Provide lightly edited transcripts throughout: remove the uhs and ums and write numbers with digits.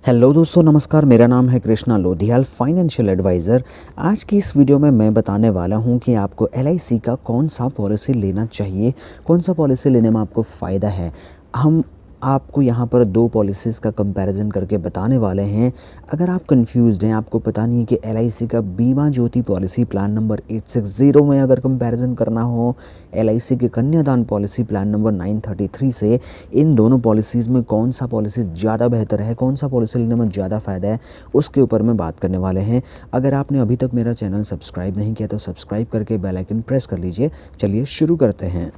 Hello दोस्तों, नमस्कार। मेरा नाम है कृष्णा लोधियाल, फाइनेंशियल एडवाइज़र। आज की इस वीडियो में मैं बताने वाला हूं कि आपको एलआईसी का कौन सा पॉलिसी लेना चाहिए, कौन सा पॉलिसी लेने में आपको फ़ायदा है। हम आपको यहां पर दो पॉलिसीज़ का कंपैरिजन करके बताने वाले हैं। अगर आप कंफ्यूज्ड हैं, आपको पता नहीं है कि एलआईसी का बीमा ज्योति पॉलिसी प्लान नंबर 860 में अगर कंपैरिजन करना हो एलआईसी के कन्यादान पॉलिसी प्लान नंबर 933 से, इन दोनों पॉलिसीज़ में कौन सा पॉलिसी ज़्यादा बेहतर है, कौन सा पॉलिसी लेने में ज़्यादा फ़ायदा है, उसके ऊपर में बात करने वाले हैं। अगर आपने अभी तक मेरा चैनल सब्सक्राइब नहीं किया तो सब्सक्राइब करके बेल आइकन प्रेस कर लीजिए। चलिए शुरू करते हैं।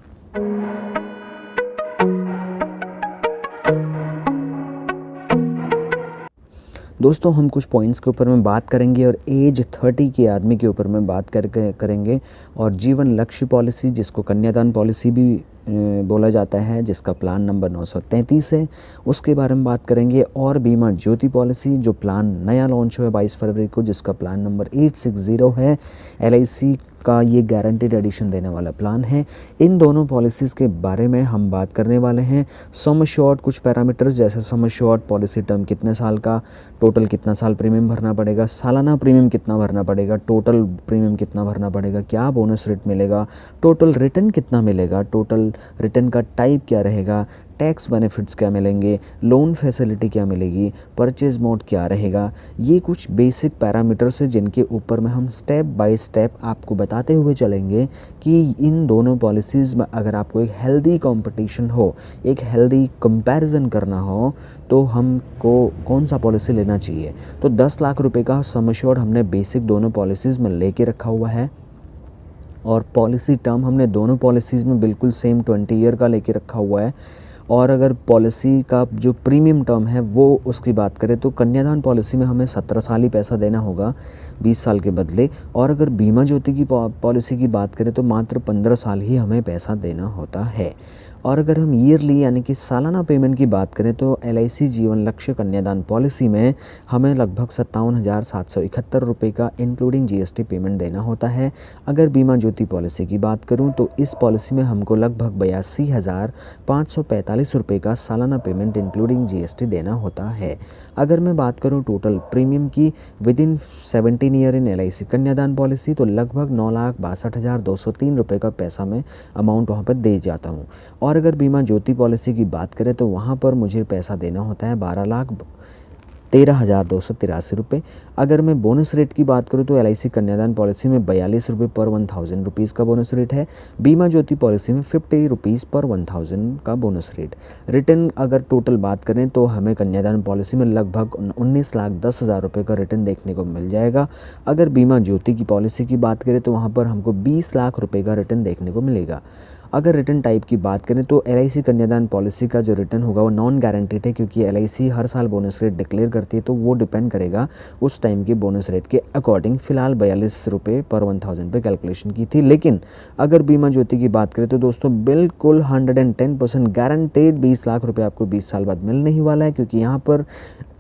दोस्तों, हम कुछ पॉइंट्स के ऊपर में बात करेंगे और एज 30 के आदमी के ऊपर में बात करेंगे। और जीवन लक्ष्य पॉलिसी, जिसको कन्यादान पॉलिसी भी बोला जाता है, जिसका प्लान नंबर 933 है, उसके बारे में बात करेंगे। और बीमा ज्योति पॉलिसी, जो प्लान नया लॉन्च हुआ है 22 फरवरी को, जिसका प्लान नंबर 860 है। एलआईसी का ये गारंटीड एडिशन देने वाला प्लान है। इन दोनों पॉलिसीज़ के बारे में हम बात करने वाले हैं। सम अश्योर्ड कुछ पैरामीटर्स, जैसे सम अश्योर्ड पॉलिसी टर्म कितने साल का, टोटल कितना साल प्रीमियम भरना पड़ेगा, सालाना प्रीमियम कितना भरना पड़ेगा, टोटल प्रीमियम कितना भरना पड़ेगा, क्या बोनस रेट मिलेगा, टोटल रिटर्न कितना मिलेगा, टोटल रिटर्न का टाइप क्या रहेगा, टैक्स बेनिफिट्स क्या मिलेंगे, लोन फैसिलिटी क्या मिलेगी, परचेज मोड क्या रहेगा। ये कुछ बेसिक पैरामीटर्स हैं जिनके ऊपर में हम स्टेप बाय स्टेप आपको बताते हुए चलेंगे कि इन दोनों पॉलिसीज़ में अगर आपको एक हेल्दी कंपटीशन हो, एक हेल्दी कंपैरिजन करना हो, तो हमको कौन सा पॉलिसी लेना चाहिए। तो 10 लाख रुपए का सम एश्योर्ड हमने बेसिक दोनों पॉलिसीज़ में लेके रखा हुआ है। और पॉलिसी टर्म हमने दोनों पॉलिसीज़ में बिल्कुल सेम 20 ईयर का लेके रखा हुआ है। और अगर पॉलिसी का जो प्रीमियम टर्म है वो उसकी बात करें तो कन्यादान पॉलिसी में हमें 17 साल ही पैसा देना होगा 20 साल के बदले। और अगर बीमा ज्योति की पॉलिसी की बात करें तो मात्र 15 साल ही हमें पैसा देना होता है। और अगर हम ईयरली यानी कि सालाना पेमेंट की बात करें तो एलआईसी जीवन लक्ष्य कन्यादान पॉलिसी में हमें लगभग 57,771 रुपये का इंक्लूडिंग जीएसटी पेमेंट देना होता है। अगर बीमा ज्योति पॉलिसी की बात करूं तो इस पॉलिसी में हमको लगभग 82,545 रुपये का सालाना पेमेंट इंक्लूडिंग जीएसटी देना होता है। अगर मैं बात करूं टोटल प्रीमियम की with in 17 year in LIC कन्यादान पॉलिसी, तो लगभग 9,62,203 रुपये का पैसा मैं अमाउंट वहाँ पर दे जाता हूँ। और अगर बीमा ज्योति पॉलिसी की बात करें तो वहाँ पर मुझे पैसा देना होता है 12,13,283 रुपये। अगर मैं बोनस रेट की बात करूँ तो एलआईसी कन्यादान पॉलिसी में 42 रुपये पर 1000 रुपीज़ का बोनस रेट है। बीमा ज्योति पॉलिसी में 50 रुपीज़ पर 1000 का बोनस रेट। रिटर्न अगर टोटल बात करें तो हमें कन्यादान पॉलिसी में लगभग 19,10,000 रुपये का रिटर्न देखने को मिल जाएगा। अगर बीमा ज्योति की पॉलिसी की बात करें तो वहाँ पर हमको 20 लाख रुपये का रिटर्न देखने को मिलेगा। अगर रिटर्न टाइप की बात करें तो एलआईसी कन्यादान पॉलिसी का जो रिटर्न होगा वो नॉन गारंटीड है, क्योंकि एलआईसी हर साल बोनस रेट डिक्लेयर करती है, तो वो डिपेंड करेगा उस टाइम के बोनस रेट के अकॉर्डिंग। फ़िलहाल 42 रुपये पर 1000 पे कैलकुलेशन की थी। लेकिन अगर बीमा ज्योति की बात करें तो दोस्तों बिल्कुल 110% गारंटेड 20 लाख रुपये आपको 20 साल बाद मिलने ही वाला है, क्योंकि यहाँ पर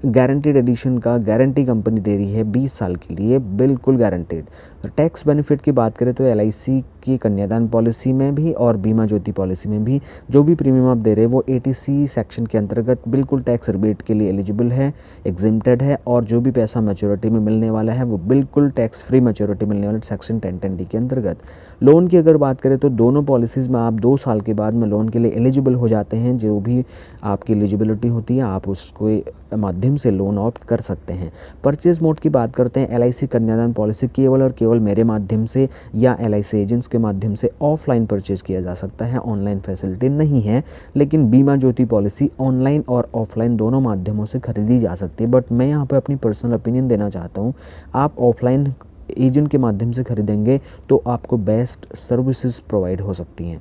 गारंटीड एडिशन का गारंटी कंपनी दे रही है 20 साल के लिए, बिल्कुल गारंटीड। टैक्स बेनिफिट की बात करें तो एलआईसी की कन्यादान पॉलिसी में भी और बीमा ज्योति पॉलिसी में भी जो भी प्रीमियम आप दे रहे हैं वो एटीसी सेक्शन के अंतर्गत बिल्कुल टैक्स रिबेट के लिए एलिजिबल है, एग्जिम्प्टेड है। और जो भी पैसा मैच्योरिटी में मिलने वाला है वो बिल्कुल टैक्स फ्री मैच्योरिटी मिलने वाला सेक्शन 1010D के अंतर्गत। लोन की अगर बात करें तो दोनों पॉलिसीज़ में आप 2 साल के बाद में लोन के लिए एलिजिबल हो जाते हैं। जो भी आपकी एलिजिबिलिटी होती है आप उसको माध्यम से लोन ऑप्ट कर सकते हैं। परचेज मोड की बात करते हैं, एलआईसी कन्यादान पॉलिसी केवल और केवल मेरे माध्यम से या एलआईसी एजेंट्स के माध्यम से ऑफलाइन परचेज किया जा सकता है, ऑनलाइन फैसिलिटी नहीं है। लेकिन बीमा ज्योति पॉलिसी ऑनलाइन और ऑफलाइन दोनों माध्यमों से खरीदी जा सकती है। बट मैं यहाँ पर अपनी पर्सनल ओपिनियन देना चाहता हूँ, आप ऑफलाइन एजेंट के माध्यम से खरीदेंगे तो आपको बेस्ट सर्विसेज प्रोवाइड हो सकती हैं।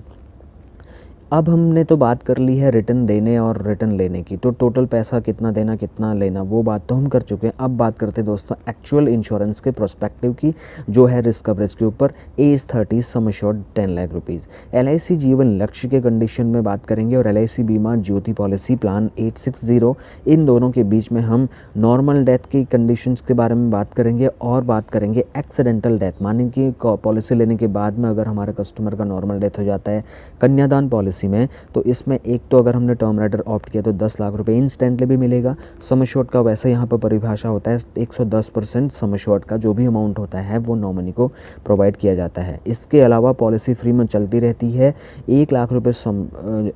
अब हमने तो बात कर ली है रिटर्न देने और रिटर्न लेने की, तो टोटल पैसा कितना देना कितना लेना वो बात तो हम कर चुके हैं। अब बात करते हैं दोस्तों एक्चुअल इंश्योरेंस के प्रोस्पेक्टिव की, जो है रिस्क कवरेज के ऊपर। Age 30, sum assured 10 lakh rupees. LIC Jeevan Lakshya के कंडीशन में बात करेंगे और एलआईसी बीमा ज्योति पॉलिसी प्लान 860, इन दोनों के बीच में हम नॉर्मल डेथ की कंडीशंस के बारे में बात करेंगे और बात करेंगे एक्सीडेंटल डेथ, माने कि पॉलिसी लेने के बाद में अगर हमारे कस्टमर का नॉर्मल डेथ हो जाता है, कन्यादान पॉलिसी पॉलिसी में, तो इसमें एक तो अगर हमने टर्म राइडर ऑप्ट किया तो 10 लाख रुपए इंस्टेंटली भी मिलेगा। सम एश्योर्ड का वैसे यहाँ पर परिभाषा होता है 110% सम एश्योर्ड का जो भी अमाउंट होता है वो नॉमिनी को प्रोवाइड किया जाता है। इसके अलावा पॉलिसी फ्री में चलती रहती है, 1 लाख रुपये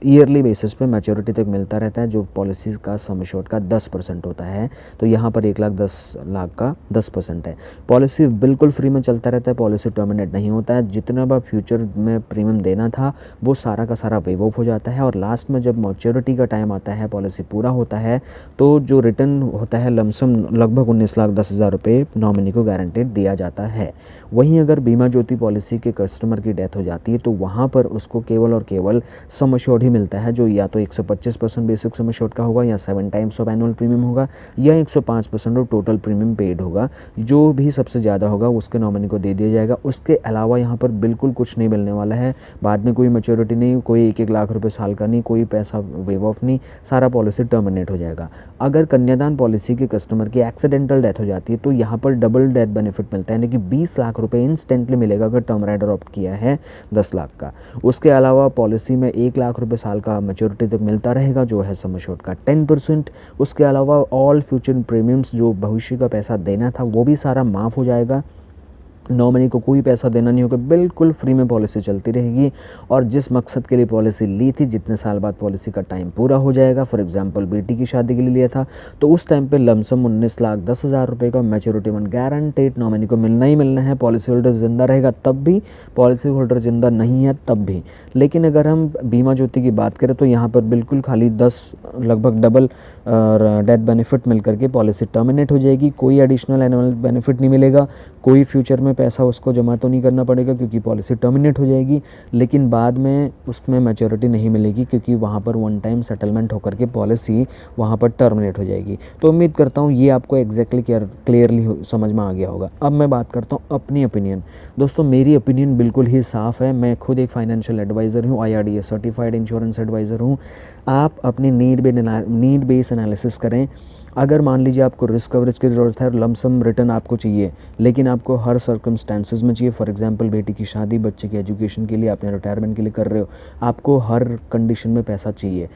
ईयरली बेसिस पे मैच्योरिटी तक मिलता रहता है, जो पॉलिसी का सम एश्योर्ड का 10% होता है। तो यहाँ पर 1,10,00,000 का 10% है। पॉलिसी बिल्कुल फ्री में चलता रहता है, पॉलिसी टर्मिनेट नहीं होता है। जितना भी फ्यूचर में प्रीमियम देना था वो सारा का सारा वेव ऑफ हो जाता है, और लास्ट में जब मैच्योरिटी का टाइम आता है, पॉलिसी पूरा होता है, तो जो रिटर्न होता है लमसम लगभग 19,10,000 रुपये नॉमिनी को गारंटेड दिया जाता है। वहीं अगर बीमा ज्योति पॉलिसी के कस्टमर की डेथ हो जाती है तो वहाँ पर उसको केवल और केवल सम एश्योर्ड ही मिलता है, जो या तो 125% बेसिक सम एश्योर्ड का होगा, या 7 टाइम्स ऑफ एनुअल प्रीमियम होगा, या 105% ऑफ टोटल प्रीमियम पेड होगा। जो भी सबसे ज़्यादा होगा उसके नॉमिनी को दे दिया जाएगा। उसके अलावा यहाँ पर बिल्कुल कुछ नहीं मिलने वाला है। बाद में कोई मैच्योरिटी नहीं, कोई 1-1 लाख रुपए साल का नहीं, कोई पैसा वेव ऑफ नहीं, सारा पॉलिसी टर्मिनेट हो जाएगा। अगर कन्यादान पॉलिसी के कस्टमर की एक्सीडेंटल डेथ हो जाती है तो यहाँ पर डबल डेथ बेनिफिट मिलता है, यानी कि 20 लाख रुपए इंस्टेंटली मिलेगा अगर टर्म राइडर ऑप्ट किया है 10 लाख का। उसके अलावा पॉलिसी में 1 लाख रुपए साल का मैच्योरिटी तक मिलता रहेगा, जो है सम एश्योर्ड का 10%। उसके अलावा ऑल फ्यूचर प्रीमियम्स, जो भविष्य का पैसा देना था वो भी सारा माफ़ हो जाएगा। नॉमिनी को कोई पैसा देना नहीं होगा, बिल्कुल फ्री में पॉलिसी चलती रहेगी। और जिस मकसद के लिए पॉलिसी ली थी, जितने साल बाद पॉलिसी का टाइम पूरा हो जाएगा, फॉर एग्जांपल बेटी की शादी के लिए लिया था, तो उस टाइम पे लमसम 19,10,000 रुपये का मैच्योरिटी वन गारंटेड नॉमिनी को मिलना ही मिलना है। पॉलिसी होल्डर जिंदा रहेगा तब भी, पॉलिसी होल्डर जिंदा नहीं है तब भी। लेकिन अगर हम बीमा ज्योति की बात करें तो यहाँ पर बिल्कुल खाली 10 लगभग डबल डेथ बेनिफिट मिल करके पॉलिसी टर्मिनेट हो जाएगी। कोई एडिशनल एनुअल बेनिफिट नहीं मिलेगा, कोई फ्यूचर में पैसा उसको जमा तो नहीं करना पड़ेगा क्योंकि पॉलिसी टर्मिनेट हो जाएगी, लेकिन बाद में उसमें मैच्योरिटी नहीं मिलेगी क्योंकि वहाँ पर वन टाइम सेटलमेंट होकर के पॉलिसी वहाँ पर टर्मिनेट हो जाएगी। तो उम्मीद करता हूँ ये आपको एग्जैक्टली क्लियरली समझ में आ गया होगा। अब मैं बात करता हूँ अपनी ओपिनियन। दोस्तों मेरी ओपिनियन बिल्कुल ही साफ़ है। मैं खुद एक फाइनेंशियल एडवाइज़र हूँ, IRDA सर्टिफाइड इंश्योरेंस एडवाइज़र हूँ। आप अपनी नीड बेस एनालिसिस करें। अगर मान लीजिए आपको रिस्क कवरेज की ज़रूरत है, लमसम रिटर्न आपको चाहिए, लेकिन आपको हर सर्कमस्टेंसेस में चाहिए, फॉर एग्जांपल बेटी की शादी, बच्चे की एजुकेशन के लिए, आपने रिटायरमेंट के लिए कर रहे हो, आपको हर कंडीशन में पैसा चाहिए,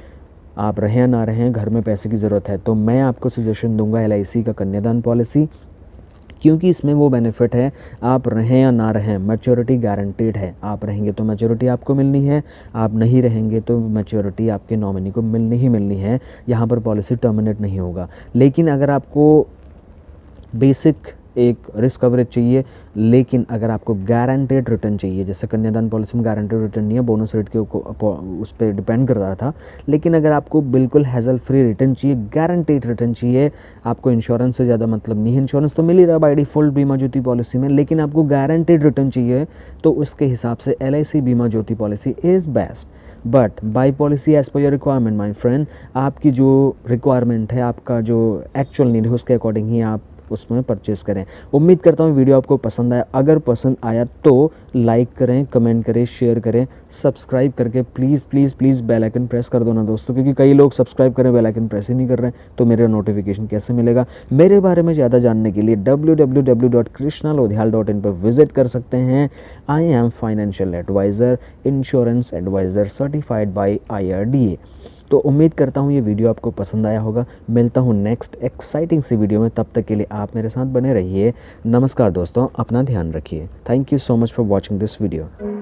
आप रहें या ना रहें घर में पैसे की ज़रूरत है, तो मैं आपको सजेशन दूंगा LIC का कन्यादान पॉलिसी, क्योंकि इसमें वो बेनिफिट है आप रहें या ना रहें मैच्योरिटी गारंटेड है। आप रहेंगे तो मैच्योरिटी आपको मिलनी है, आप नहीं रहेंगे तो मैच्योरिटी आपके नॉमिनी को मिलनी ही मिलनी है। यहाँ पर पॉलिसी टर्मिनेट नहीं होगा। लेकिन अगर आपको बेसिक एक रिस्क कवरेज चाहिए, लेकिन अगर आपको गारंटेड रिटर्न चाहिए, जैसे कन्यादान पॉलिसी में गारंटेड रिटर्न नहीं है, बोनस रेट के उस पर डिपेंड कर रहा था, लेकिन अगर आपको बिल्कुल हैजल फ्री रिटर्न चाहिए, गारंटेड रिटर्न चाहिए, आपको इंश्योरेंस से ज़्यादा मतलब नहीं है, इंश्योरेंस तो मिल ही रहा बाय डिफ़ॉल्ट बीमा ज्योति पॉलिसी में, लेकिन आपको गारंटेड रिटर्न चाहिए, तो उसके हिसाब से LIC Bima Jyoti policy is best. But buy policy as per your requirement my friend, आपकी जो रिक्वायरमेंट है, आपका जो एक्चुअल नीड है, उसके अकॉर्डिंग ही आप उसमें परचेज़ करें। उम्मीद करता हूँ वीडियो आपको पसंद आया। अगर पसंद आया तो लाइक करें, कमेंट करें, शेयर करें, सब्सक्राइब करके please please please bell icon press कर दो ना दोस्तों, क्योंकि कई लोग सब्सक्राइब करें बेल आइकन प्रेस ही नहीं कर रहे हैं, तो मेरा नोटिफिकेशन कैसे मिलेगा। मेरे बारे में ज़्यादा जानने के लिए www.krishnalodhyal.in पर विजिट कर सकते हैं। I am financial advisor, insurance advisor certified by IRDA। तो उम्मीद करता हूँ ये वीडियो आपको पसंद आया होगा। मिलता हूँ नेक्स्ट एक्साइटिंग सी वीडियो में, तब तक के लिए आप मेरे साथ बने रहिए। नमस्कार दोस्तों, अपना ध्यान रखिए। Thank you so much for watching this video.